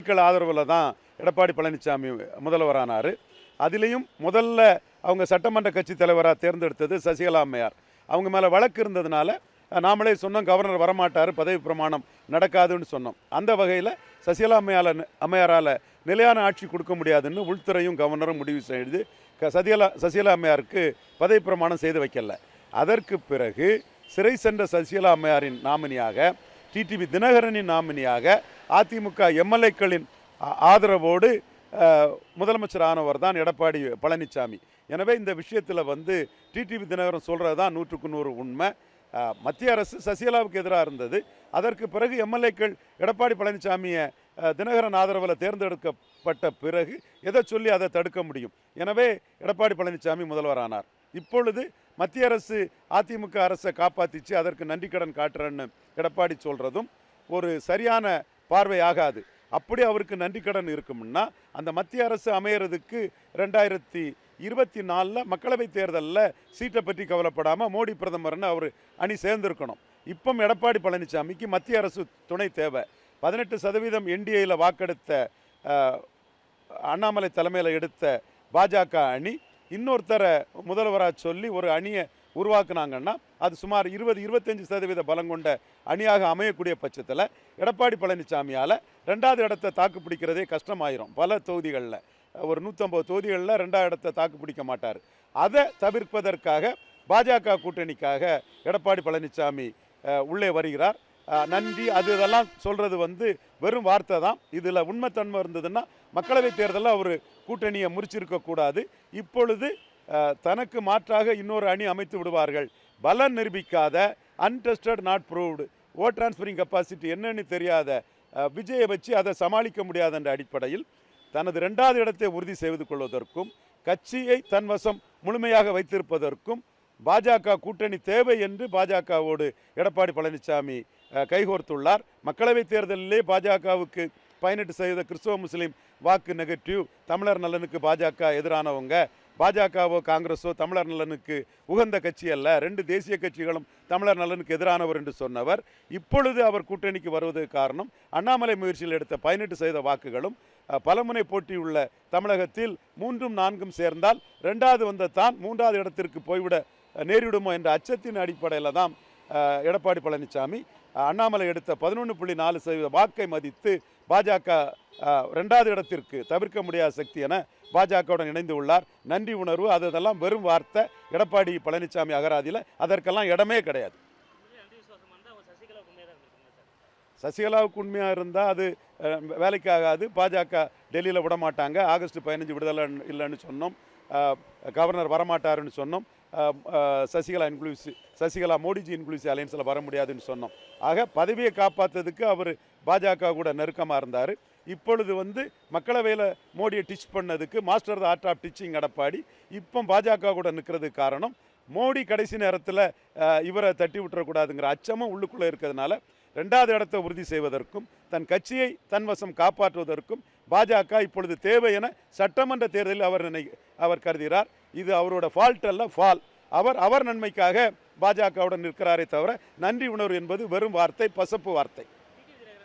மக்கள் ஆதரவில் தான் எடப்பாடி பழனிசாமி முதல்வரானார். அதிலையும் முதல்ல அவங்க சட்டமன்ற கட்சி தலைவராக தேர்ந்தெடுத்தது சசிகலா அம்மையார். அவங்க மேலே வழக்கு இருந்ததுனால நாமளே சொன்னோம் கவர்னர் வரமாட்டார், பதவி பிரமாணம் நடக்காதுன்னு சொன்னோம். அந்த வகையில் சசிகலா அம்மையாரால் நிலையான ஆட்சி கொடுக்க முடியாதுன்னு உள்துறையும் கவர்னரும் முடிவு செய்து சசிகலா அம்மையாருக்கு பதவி பிரமாணம் செய்து வைக்கல. அதற்கு பிறகு சிறை சென்ற சசிகலா அம்மையாரின் நாமினியாக டிடிவி தினகரனின் நாமினியாக அதிமுக எம்எல்ஏக்களின் ஆதரவோடு முதலமைச்சர் ஆனவர் தான் எடப்பாடி பழனிசாமி. எனவே இந்த விஷயத்தில் டிடிவி தினகரன் சொல்கிறது தான் 100க்கு 100 உண்மை. மத்திய அரசு சசிகலாவுக்கு எதிராக இருந்தது. அதற்கு பிறகு எம்எல்ஏக்கள் எடப்பாடி பழனிசாமியை தினகரன் ஆதரவில் தேர்ந்தெடுக்கப்பட்ட பிறகு எதை சொல்லி அதை தடுக்க முடியும்? எனவே எடப்பாடி பழனிசாமி முதல்வரானார். இப்பொழுது மத்திய அரசு அதிமுக அரசை காப்பாற்றிச்சு, அதற்கு நன்றி கடன் காட்டுறேன்னு எடப்பாடி சொல்கிறதும் ஒரு சரியான பார்வை ஆகாது. அப்படி அவருக்கு நன்றி கடன் இருக்கும்னா அந்த மத்திய அரசு அமையறதுக்கு 2024 மக்களவை தேர்தலில் சீட்டை பற்றி கவலைப்படாமல் மோடி பிரதமர்னு அவர் அணி சேர்ந்திருக்கணும். இப்போ எடப்பாடி பழனிசாமிக்கு மத்திய அரசு துணை தேவை. 18% என்டிஏயில் வாக்கெடுத்த அண்ணாமலை தலைமையில் எடுத்த பாஜக அணி இன்னொருத்தரை முதல்வராக சொல்லி ஒரு அணியை உருவாக்குனாங்கன்னா அது சுமார் 20-25% பலம் கொண்ட அணியாக அமையக்கூடிய பட்சத்தில் எடப்பாடி பழனிசாமியால் 2வது இடத்தை தாக்கு பிடிக்கிறதே கஷ்டமாயிரும். பல தொகுதிகளில் ஒரு 150 தொகுதிகளில் 2வது இடத்தை தாக்கு பிடிக்க மாட்டார். அதை தவிர்ப்பதற்காக பாஜக கூட்டணிக்காக எடப்பாடி பழனிசாமி உள்ளே வருகிறார். நன்றி அது இதெல்லாம் சொல்கிறது வெறும் வார்த்தை தான். இதில் உண்மைத்தன்மை இருந்ததுன்னா மக்களவை தேர்தலில் அவர் கூட்டணியை முறிச்சிருக்கக்கூடாது. இப்பொழுது தனக்கு மாற்றாக இன்னொரு அணி அமைத்து விடுவார்கள். பலன் நிரூபிக்காத அன்டெஸ்டட் நாட் ப்ரூவ்டு ஓட் டிரான்ஸ்ஃபரிங் கெப்பாசிட்டி என்னன்னு தெரியாத விஜயை வச்சு அதை சமாளிக்க முடியாத என்ற அடிப்படையில் தனது 2வது இடத்தை உறுதி செய்து கொள்வதற்கும் கட்சியை தன்வசம் முழுமையாக வைத்திருப்பதற்கும் பாஜக கூட்டணி தேவை என்று பாஜகவோடு எடப்பாடி பழனிசாமி கைகோர்த்துள்ளார். மக்களவைத் தேர்தலிலே பாஜகவுக்கு 18% கிறிஸ்தவ முஸ்லீம் வாக்கு நெகட்டிவ், தமிழர் நலனுக்கு பாஜக எதிரானவங்க, பாஜகவோ காங்கிரஸோ தமிழர் நலனுக்கு உகந்த கட்சி அல்ல, 2 தேசிய கட்சிகளும் தமிழர் நலனுக்கு எதிரானவர் என்று சொன்னவர் இப்பொழுது அவர் கூட்டணிக்கு வருவதற்கு காரணம் அண்ணாமலை முயற்சியில் எடுத்த 18% வாக்குகளும் பலமுனை போட்டியுள்ள தமிழகத்தில் 3ம் 4ம் சேர்ந்தால் 2வது வந்த தான் 3வது இடத்திற்கு போய்விட நேரிடுமோ என்ற அச்சத்தின் அடிப்படையில் தான் எடப்பாடி பழனிசாமி அண்ணாமலை எடுத்த 11.4% வாக்கை மதித்து பாஜக 2வது இடத்திற்கு தவிர்க்க முடியாத சக்தி என பாஜகவுடன் இணைந்து உள்ளார். நன்றி உணர்வு அதெல்லாம் வெறும் வார்த்தை. எடப்பாடி பழனிசாமி அகராதியில் அதற்கெல்லாம் இடமே கிடையாது. சசிகலாவுக்கு உண்மையாக இருந்தால் அது வேலைக்கு ஆகாது. பாஜக டெல்லியில் விடமாட்டாங்க. ஆகஸ்ட் 15 விடுதலை இல்லைன்னு சொன்னோம். கவர்னர் வரமாட்டாருன்னு சொன்னோம். சசிகலா மோடிஜி இன்க்ளூசிவ் அலையன்ஸில் வர முடியாதுன்னு சொன்னோம். ஆக பதவியை காப்பாற்றுறதுக்கு அவர் பாஜக கூட நெருக்கமாக இருந்தார். இப்பொழுது மக்களவையில் மோடியை டிச் பண்ணதுக்கு master the art of ditching Edappadi இப்போ பாஜக கூட நிற்கிறதுக்கு காரணம் மோடி கடைசி நேரத்தில் இவரை தட்டி விட்டுறக்கூடாதுங்கிற அச்சமும் உள்ளுக்குள்ளே இருக்கிறதுனால 2வது இடத்தை உறுதி செய்வதற்கும் தன் கட்சியை தன்வசம் காப்பாற்றுவதற்கும் பாஜக இப்பொழுது தேவை என சட்டமன்ற தேர்தலில் அவர் கருதுகிறார். இது அவரோட ஃபால்ட் அல்ல, ஃபால். அவர் நன்மைக்காக பாஜகவுடன் நிற்கிறாரே தவிர நன்றி உணர்வு என்பது வெறும் வார்த்தை, பசப்பு வார்த்தை.